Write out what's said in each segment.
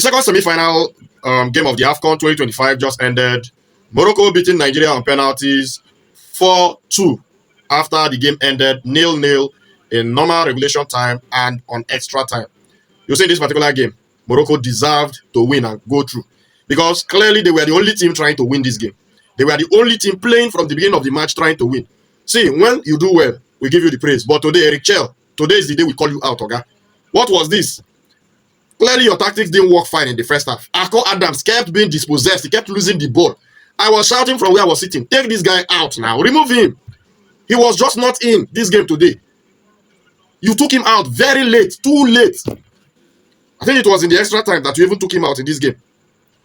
Second semi-final game of the Afcon 2025 just ended. Morocco beating Nigeria on penalties 4-2 after the game ended 0-0 in normal regulation time and on extra time. You see, in this particular game, Morocco deserved to win and go through because clearly they were the only team trying to win this game. They were the only team playing from the beginning of the match trying to win. See, when you do well, we give you the praise. But today, Eric Chell, today is the day we call you out, Oga. What was this? Clearly, your tactics didn't work fine in the first half. Afcon Adams kept being dispossessed. He kept losing the ball. I was shouting from where I was sitting, take this guy out now. Remove him. He was just not in this game today. You took him out very late, too late. I think it was in the extra time that you even took him out in this game.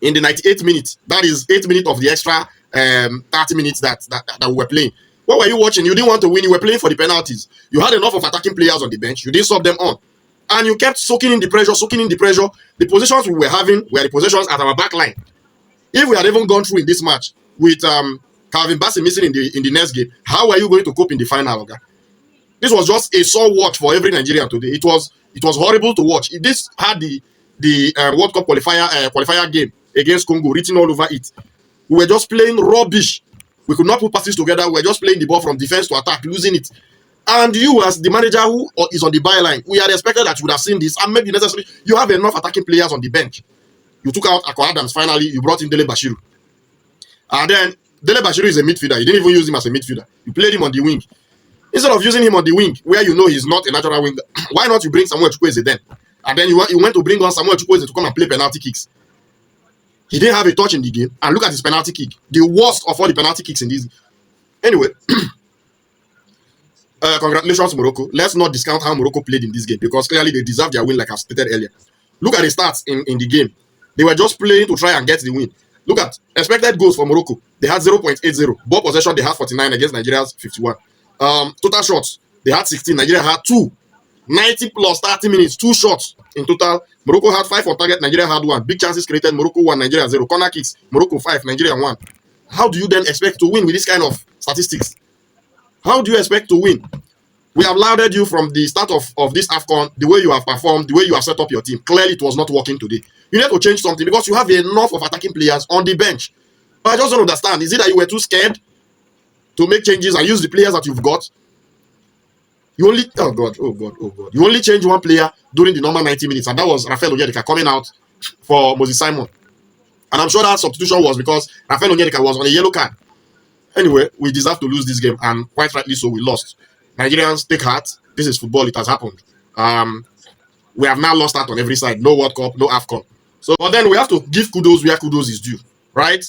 In the 98th minute. That is 8 minutes of the extra 30 minutes that we were playing. What were you watching? You didn't want to win. You were playing for the penalties. You had enough of attacking players on the bench. You didn't sub them on. And you kept soaking in the pressure, soaking in the pressure. The positions we were having were the positions at our back line. If we had even gone through in this match with Calvin Bassey missing in the next game, how are you going to cope in the final, okay? This was just a sore watch for every Nigerian today. It was horrible to watch. This had the World Cup qualifier game against Congo written all over it. We were just playing rubbish. We could not put passes together. We were just playing the ball from defense to attack, losing it. And you, as the manager who is on the byline, we had expected that you would have seen this and maybe necessarily you have enough attacking players on the bench. You took out Afcon Adams finally, you brought in Dele Bashiru. And then Dele Bashiru is a midfielder. You didn't even use him as a midfielder. You played him on the wing. Instead of using him on the wing, where you know he's not a natural winger, why not you bring Samuel Chukwueze then? And then you went to bring on Samuel Chukwueze to come and play penalty kicks. He didn't have a touch in the game. And look at his penalty kick. The worst of all the penalty kicks in this. Anyway, congratulations, Morocco. Let's not discount how Morocco played in this game because clearly they deserve their win like I stated earlier. Look at the stats in the game. They were just playing to try and get the win. Look at expected goals for Morocco. They had 0.80. Ball possession, they had 49 against Nigeria's 51. Total shots, they had 16. Nigeria had 2. 90 plus 30 minutes, 2 shots in total. Morocco had 5 on target, Nigeria had 1. Big chances created, Morocco 1, Nigeria 0. Corner kicks, Morocco 5, Nigeria 1. How do you then expect to win with this kind of statistics? How do you expect to win? We have lauded you from the start of this Afcon, the way you have performed, the way you have set up your team. Clearly, it was not working today. You need to change something because you have enough of attacking players on the bench. But I just don't understand. Is it that you were too scared to make changes and use the players that you've got? You only, oh God. You only change one player during the normal 90 minutes, and that was Rafael Onyedika coming out for Moses Simon. And I'm sure that substitution was because Rafael Onyedika was on a yellow card. Anyway, we deserve to lose this game, and quite rightly so, we lost. Nigerians, take heart. This is football. It has happened. We have now lost out on every side. No World Cup, no Afcon. So, but then we have to give kudos where kudos is due, right?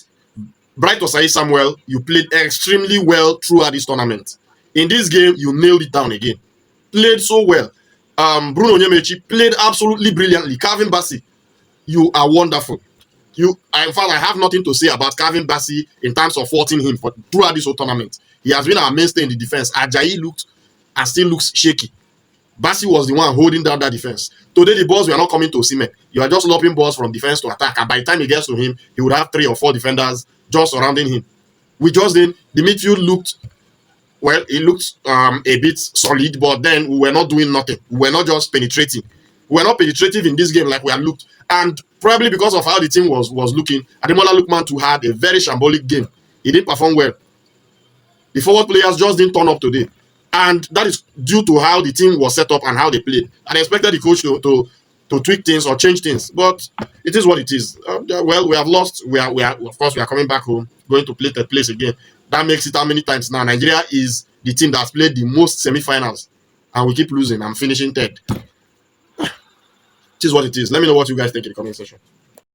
Bright Osai Samuel, you played extremely well throughout this tournament. In this game, you nailed it down again. Played so well. Bruno Nyemechi played absolutely brilliantly. Calvin Bassey, you are wonderful. In fact, I have nothing to say about Calvin Bassey in terms of faulting him throughout this whole tournament. He has been our mainstay in the defense. Ajayi looked and still looks shaky. Bassey was the one holding down that defense. Today, the balls were not coming to Osimhen. You are just lobbing balls from defense to attack. And by the time he gets to him, he would have 3 or 4 defenders just surrounding him. We just didn't. The midfield looked, well, it looked a bit solid, but then we were not doing nothing. We were not just penetrating. We were not penetrative in this game like we had looked. And probably because of how the team was looking, Ademola Lookman too had a very shambolic game. He didn't perform well. The forward players just didn't turn up today. And that is due to how the team was set up and how they played. I expected the coach to tweak things or change things, but it is what it is. Well, we have lost. Of course, we are coming back home, going to play third place again. That makes it how many times now? Nigeria is the team that's played the most semi-finals, and we keep losing. I'm finishing third. It is what it is. Let me know what you guys think in the comment section.